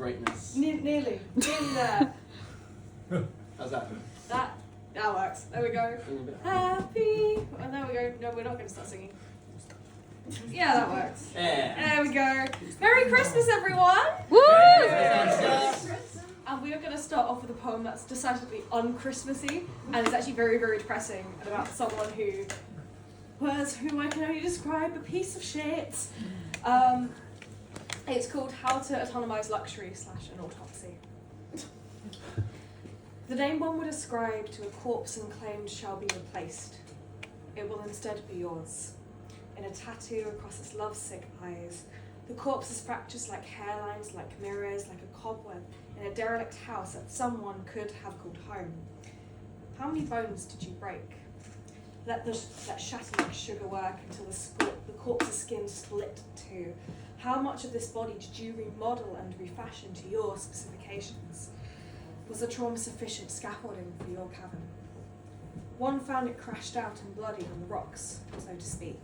greatness. Nearly there. How's that? That works. There we go. Happy. Oh, there we go. No, we're not going to start singing. Yeah, that works. Yeah. There we go. Merry Christmas, everyone! Woo! And we are going to start off with a poem that's decidedly un-Christmassy and is actually very, very depressing and about someone who I can only describe a piece of shit. It's called How to Autonomise Luxury / an Autopsy. The name one would ascribe to a corpse and claimed shall be replaced. It will instead be yours. In a tattoo across its lovesick eyes, the corpse is fractures like hairlines, like mirrors, like a cobweb in a derelict house that someone could have called home. How many bones did you break? Let shatter like sugar work until the corpse's skin split too. How much of this body did you remodel and refashion to your specifications? Was the trauma sufficient scaffolding for your cavern? One found it crashed out and bloody on the rocks, so to speak.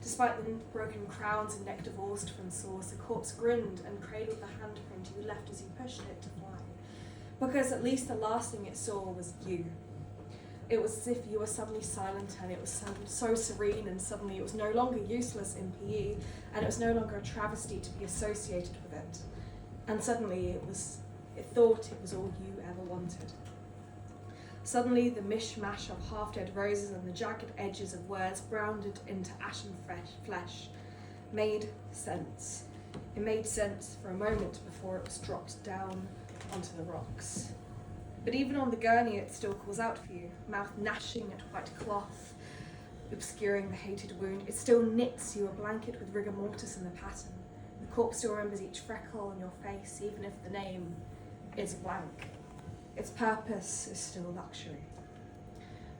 Despite the broken crowns and neck divorced from source, the corpse grinned and cradled the handprint you left as you pushed it to fly. Because at least the last thing it saw was you. It was as if you were suddenly silent and it was so serene, and suddenly it was no longer useless in PE and it was no longer a travesty to be associated with it. And suddenly it thought it was all you ever wanted. Suddenly the mishmash of half-dead roses and the jagged edges of words browned into ashen flesh made sense. It made sense for a moment before it was dropped down onto the rocks. But even on the gurney it still calls out for you, mouth gnashing at white cloth, obscuring the hated wound. It still knits you a blanket with rigor mortis in the pattern. The corpse still remembers each freckle on your face, even if the name is blank. Its purpose is still luxury.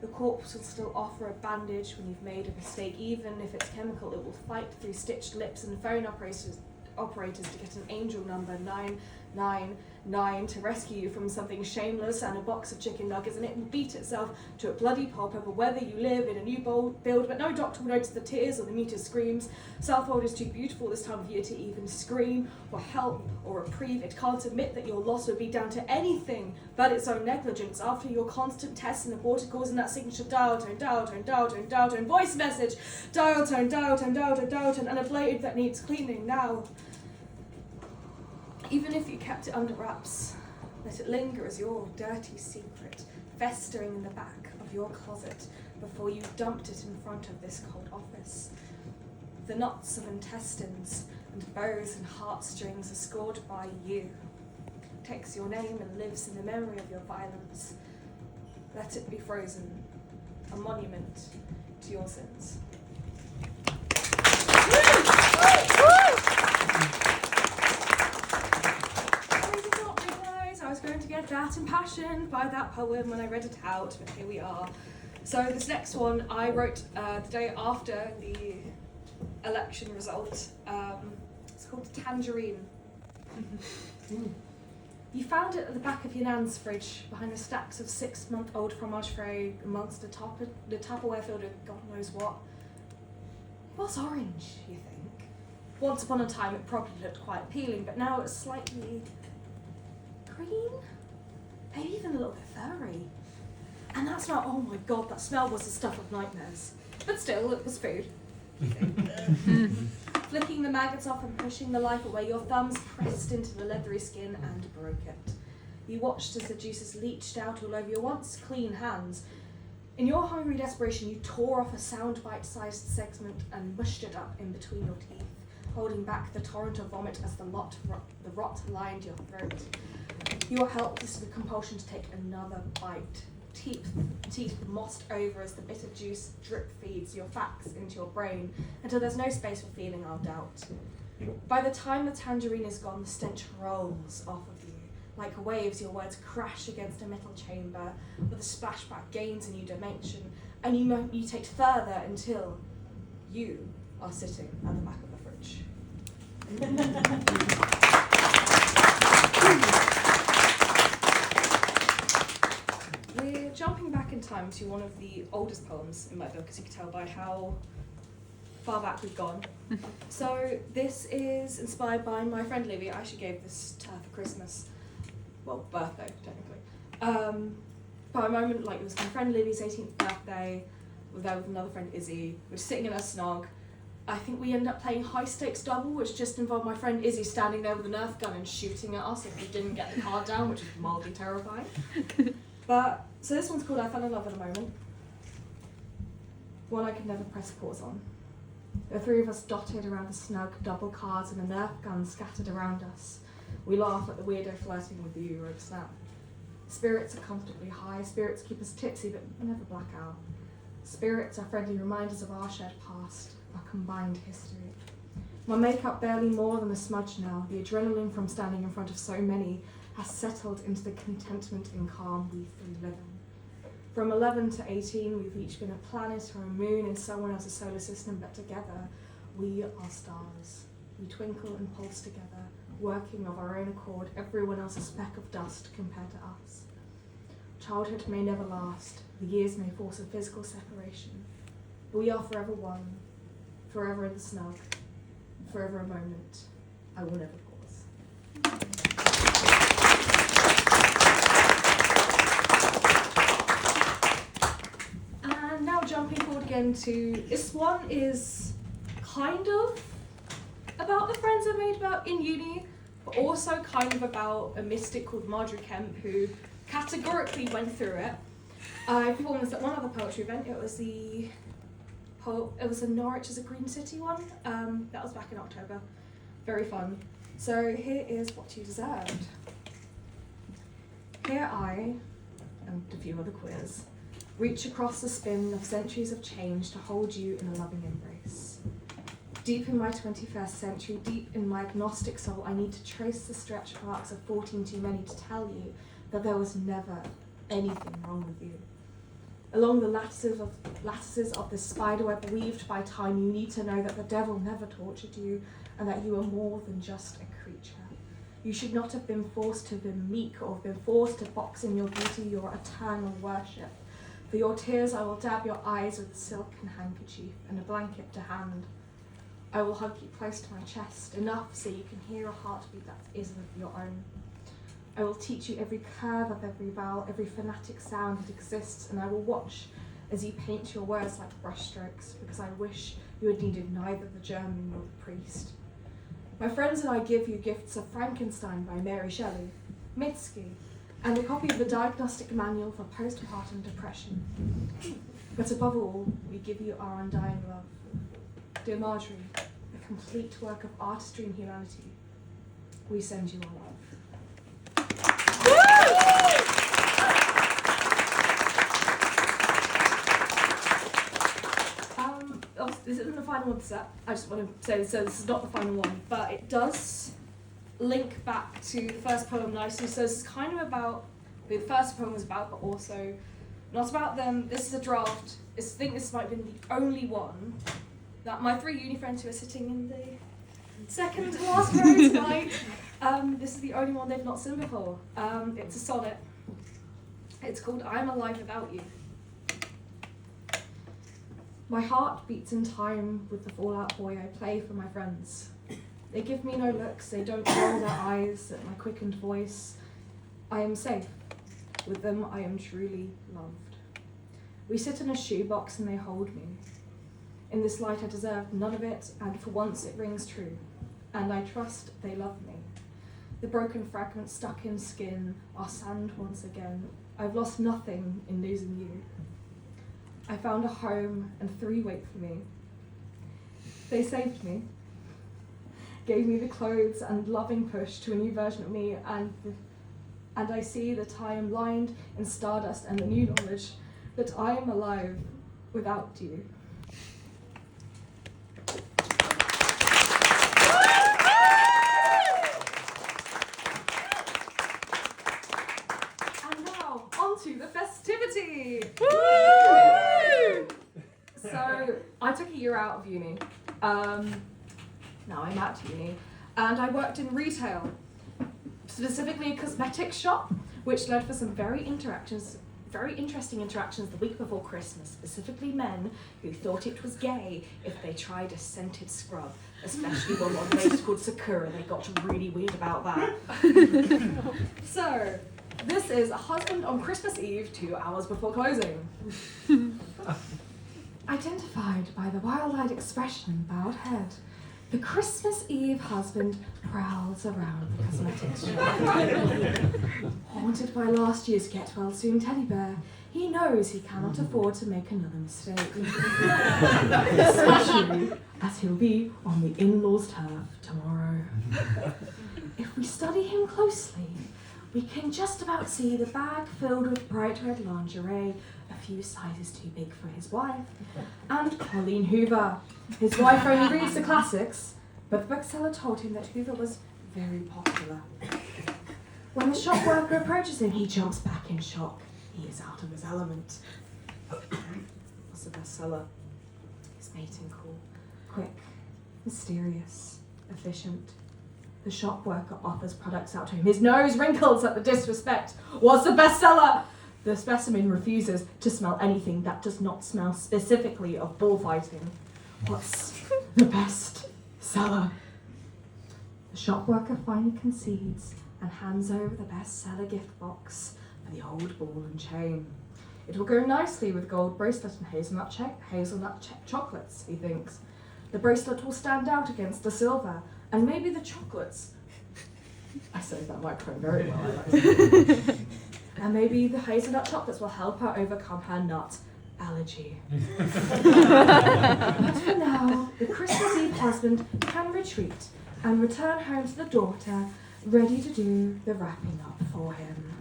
The corpse will still offer a bandage when you've made a mistake, even if it's chemical. It will fight through stitched lips and phone operators to get an angel number 999 to rescue you from something shameless and a box of chicken nuggets, and it will beat itself to a bloody pulp over whether you live in a new build, but no doctor will notice the tears or the muted screams. Self-hold is too beautiful this time of year to even scream or help or reprieve. It can't admit that your loss would be down to anything but its own negligence. After your constant tests and aborticals and that signature dial tone voice message, dial tone and a blade that needs cleaning now. Even if you kept it under wraps, let it linger as your dirty secret, festering in the back of your closet before you dumped it in front of this cold office. The knots of intestines and bows and heartstrings are scored by you. Takes your name and lives in the memory of your violence. Let it be frozen, a monument to your sins. I was going to get that impassioned by that poem when I read it out, but here we are. So this next one I wrote the day after the election result. It's called Tangerine. You found it at the back of your nan's fridge, behind the stacks of 6-month-old fromage frais amongst the Tupperware filled with God knows what. It was orange, you think. Once upon a time it probably looked quite appealing, but now it's slightly green, maybe even a little bit furry. And that's not, oh my god, that smell was the stuff of nightmares. But still, it was food. Flicking the maggots off and pushing the life away, your thumbs pressed into the leathery skin and broke it. You watched as the juices leached out all over your once clean hands. In your hungry desperation, you tore off a sound bite-sized segment and mushed it up in between your teeth, holding back the torrent of vomit as the rot lined your throat. You are helpless to the compulsion to take another bite. Teeth mossed over as the bitter juice drip feeds your facts into your brain until there's no space for feeling or doubt. By the time the tangerine is gone, the stench rolls off of you. Like waves, your words crash against a metal chamber, with a splashback gains a new dimension, and you mutate further until you are sitting at the back of the fridge. We're jumping back in time to one of the oldest poems in my book, as you can tell by how far back we've gone. So this is inspired by my friend Libby. I actually gave this to her for Christmas. Well, birthday, technically. But a moment, like, it was my friend Libby's 18th birthday. We're there with another friend, Izzy. We're sitting in a snog. I think we ended up playing high stakes double, which just involved my friend Izzy standing there with a Nerf gun and shooting at us if we didn't get the card down, which is mildly terrifying. But, so this one's called I Fell in Love at a Moment. One I could never press pause on. The three of us dotted around the snug double cards and a Nerf gun scattered around us. We laugh at the weirdo flirting with the Euro snap. Spirits are comfortably high. Spirits keep us tipsy but never black out. Spirits are friendly reminders of our shared past, our combined history. My makeup barely more than a smudge now. The adrenaline from standing in front of so many has settled into the contentment and calm we three live in. From 11 to 18, we've each been a planet or a moon in someone else's solar system, but together, we are stars. We twinkle and pulse together, working of our own accord, everyone else a speck of dust compared to us. Childhood may never last, the years may force a physical separation, but we are forever one, forever in the snug, forever a moment I will never pause. And now jumping forward again to, this one is kind of about the friends I made about in uni, but also kind of about a mystic called Marjorie Kemp who categorically went through it. I performed this at one other poetry event. It was the Norwich as a Green City one. That was back in October. Very fun. So here is What You Deserved. Here I, and a few other queers, reach across the spin of centuries of change to hold you in a loving embrace. Deep in my 21st century, deep in my agnostic soul, I need to trace the stretch marks of 14 too many to tell you that there was never anything wrong with you. Along the lattices of this spiderweb weaved by time, you need to know that the devil never tortured you and that you are more than just a creature. You should not have been forced to be meek or have been forced to box in your beauty, your eternal worship. For your tears, I will dab your eyes with a silken handkerchief and a blanket to hand. I will hug you close to my chest, enough so you can hear a heartbeat that isn't your own. I will teach you every curve of every vowel, every phonetic sound that exists, and I will watch as you paint your words like brushstrokes, because I wish you had needed neither the German nor the priest. My friends and I give you gifts of Frankenstein by Mary Shelley, Mitski, and a copy of the Diagnostic Manual for Postpartum Depression. But above all, we give you our undying love. Dear Marjorie, a complete work of artistry and humanity, we send you our love. This isn't the final one set. I just want to say so this is not the final one, but it does link back to the first poem nicely. So this is kind of about who the first poem was about, but also not about them. This is a draft. I think this might have been the only one that my three uni friends who are sitting in the second to last row tonight, this is the only one they've not seen before. It's a sonnet. It's called I Am Alive Without You. My heart beats in time with the Fallout Boy I play for my friends. They give me no looks, they don't roll their eyes at my quickened voice. I am safe. With them I am truly loved. We sit in a shoebox and they hold me. In this light I deserved none of it, and for once it rings true. And I trust they love me. The broken fragments stuck in skin are sand once again. I've lost nothing in losing you. I found a home and three wait for me. They saved me, gave me the clothes and loving push to a new version of me, and I see that I am lined in stardust and the new knowledge that I am alive without you. And now, on to the festivity! So, I took a year out of uni. Now I'm at uni. And I worked in retail, specifically a cosmetics shop, which led for some very very interesting interactions the week before Christmas, specifically men who thought it was gay if they tried a scented scrub, especially one on place called Sakura. They got really weird about that. So, this is a husband on Christmas Eve, 2 hours before closing. Identified by the wild-eyed expression and bowed head, the Christmas Eve husband prowls around the cosmetics shop. Haunted by last year's get-well-soon teddy bear, he knows he cannot afford to make another mistake. Especially as he'll be on the in-laws' turf tomorrow. If we study him closely, we can just about see the bag filled with bright red lingerie, a few sizes too big for his wife, and Colleen Hoover. His wife only reads the classics, but the bookseller told him that Hoover was very popular. When the shop worker approaches him, he jumps back in shock. He is out of his element. What's the bestseller? His mating call. Quick, mysterious, efficient. The shop worker offers products out to him. His nose wrinkles at the disrespect. What's the bestseller? The specimen refuses to smell anything that does not smell specifically of bullfighting. What's the best seller? The shop worker finally concedes and hands over the bestseller gift box for the old ball and chain. It will go nicely with gold bracelet and hazelnut chocolates, he thinks. The bracelet will stand out against the silver, and maybe the chocolates. I say that microphone very well. And maybe the hazelnut chocolates will help her overcome her nut allergy. But for now, the Christmas Eve husband can retreat and return home to the daughter, ready to do the wrapping up for him.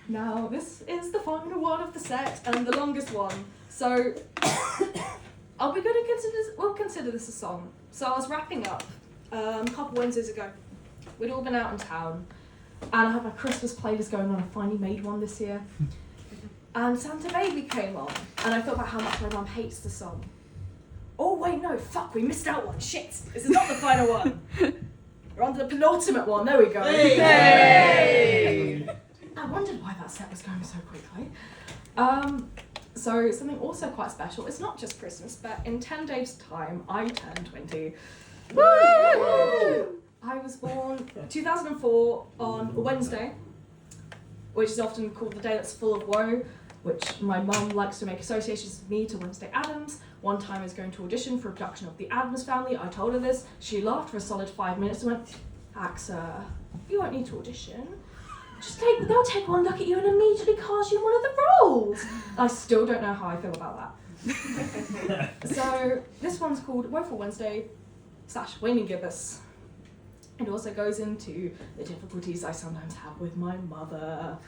Now, this is the final one of the set and the longest one. So, we'll consider this a song. So I was wrapping up a couple Wednesdays ago. We'd all been out in town, and I had my Christmas playlist going on. I finally made one this year. And Santa Baby came on, and I thought about how much my mum hates the song. Oh wait, no, fuck, we missed out one. Shit, this is not the final one. We're on to the penultimate one. There we go. Yay! I wondered why that set was going so quickly. So something also quite special. It's not just Christmas, but in 10 days' time, I turn 20. Woo! I was born 2004 on a Wednesday, which is often called the day that's full of woe, which my mum likes to make associations with me to Wednesday Addams. One time I was going to audition for a production of The Addams Family. I told her this. She laughed for a solid 5 minutes and went, Axea, you won't need to audition. They'll take one look at you and immediately cast you in one of the roles. I still don't know how I feel about that. So this one's called Woeful Wednesday / Waning Gibbous. It also goes into the difficulties I sometimes have with my mother.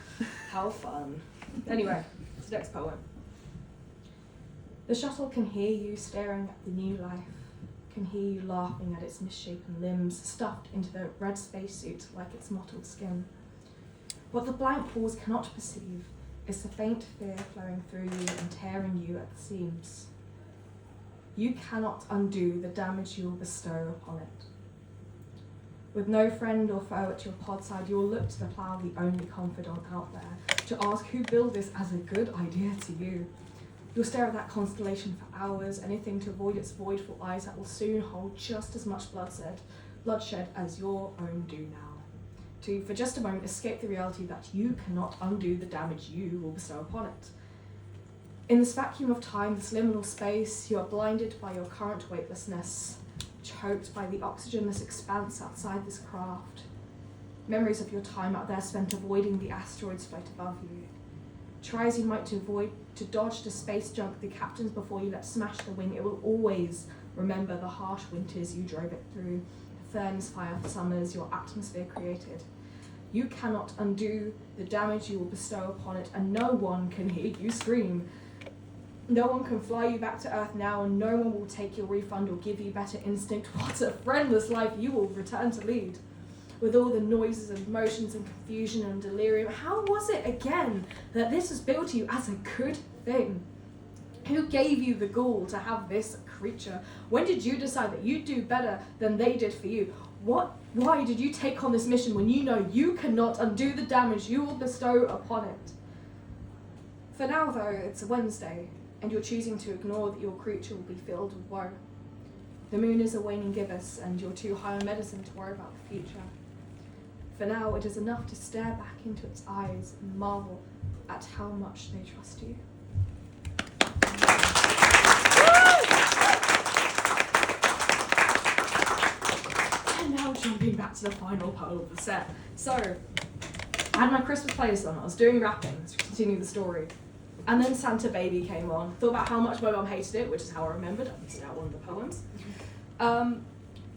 How fun. Anyway, it's the next poem. The shuttle can hear you staring at the new life, can hear you laughing at its misshapen limbs, stuffed into the red spacesuit like its mottled skin. What the blank walls cannot perceive is the faint fear flowing through you and tearing you at the seams. You cannot undo the damage you will bestow upon it. With no friend or foe at your podside, you will look to the plough, the only confidant out there, to ask who built this as a good idea to you. You'll stare at that constellation for hours, anything to avoid its voidful eyes that will soon hold just as much bloodshed as your own do now. To, for just a moment, escape the reality that you cannot undo the damage you will bestow upon it. In this vacuum of time, this liminal space, you are blinded by your current weightlessness, choked by the oxygenless expanse outside this craft. Memories of your time out there spent avoiding the asteroids float above you. Try as you might to dodge the space junk the captains before you let smash the wing, it will always remember the harsh winters you drove it through, the furnace fire summers your atmosphere created. You cannot undo the damage you will bestow upon it, and no one can hear you scream. No one can fly you back to Earth now, and no one will take your refund or give you better instinct. What a friendless life you will return to lead. With all the noises and emotions and confusion and delirium, how was it again that this was billed to you as a good thing? Who gave you the gall to have this creature? When did you decide that you'd do better than they did for you? Why did you take on this mission when you know you cannot undo the damage you will bestow upon it? For now, though, it's a Wednesday, and you're choosing to ignore that your creature will be filled with woe. The moon is a waning gibbous, and you're too high on medicine to worry about the future. For now, it is enough to stare back into its eyes and marvel at how much they trust you. And now jumping back to the final part of the set. So, I had my Christmas playlist on, I was doing rapping to continue the story. And then Santa Baby came on. Thought about how much my mum hated it, which is how I remembered. I missed out one of the poems.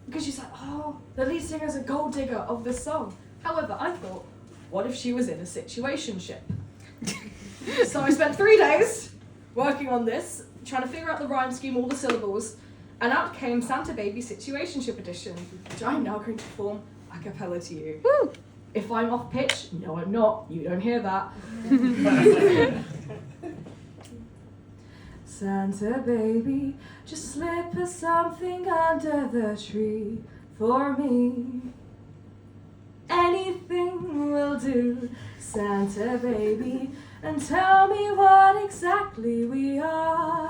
Because she's like, oh, the lead singer's a gold digger of this song. However, I thought, what if she was in a situationship? So I spent 3 days working on this, trying to figure out the rhyme scheme, all the syllables, and out came Santa Baby Situationship Edition, which I'm now going to perform a cappella to you. Woo! If I'm off pitch, no I'm not, you don't hear that. Santa baby, just slip us something under the tree for me. Anything will do, Santa baby, and tell me what exactly we are.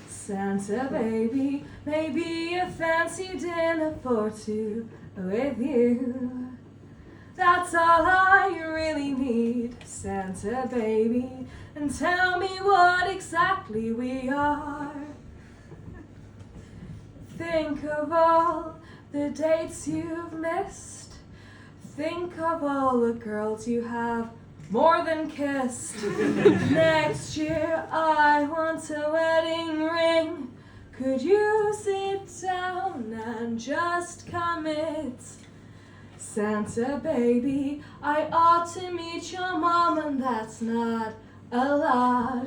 Santa baby, maybe a fancy dinner for two with you. That's all I really need, Santa baby, and tell me what exactly we are. Think of all the dates you've missed. Think of all the girls you have more than kissed. Next year I want a wedding ring. Could you sit down and just commit? Santa baby, I ought to meet your mom, and that's not a lot.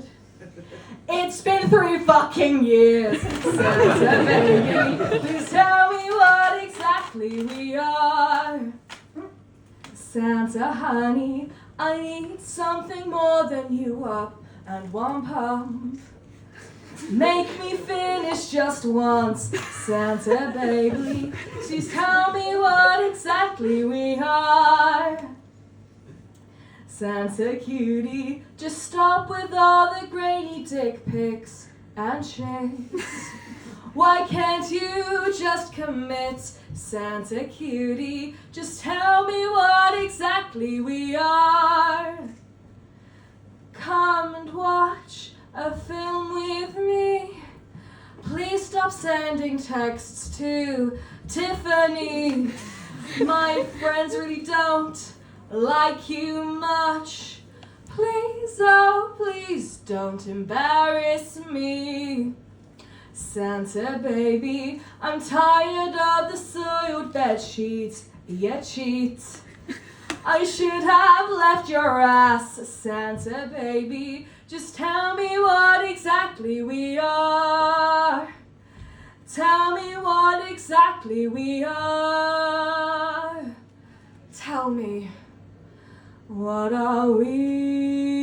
It's been 3 fucking years, Santa baby, please tell me what exactly we are. Santa honey, I need something more than you up and one pump. Make me finish just once, Santa baby, please tell me what exactly we are. Santa cutie, just stop with all the grainy dick pics and chicks. Why can't you just commit, Santa cutie, just tell me what exactly we are. Come and watch a film with me. Please stop sending texts to Tiffany. My friends really don't like you much. Please, oh please, don't embarrass me. Santa baby, I'm tired of the soiled bed sheets, you cheat. I should have left your ass, Santa baby, just tell me what exactly we are. Tell me what exactly we are. Tell me, what are we?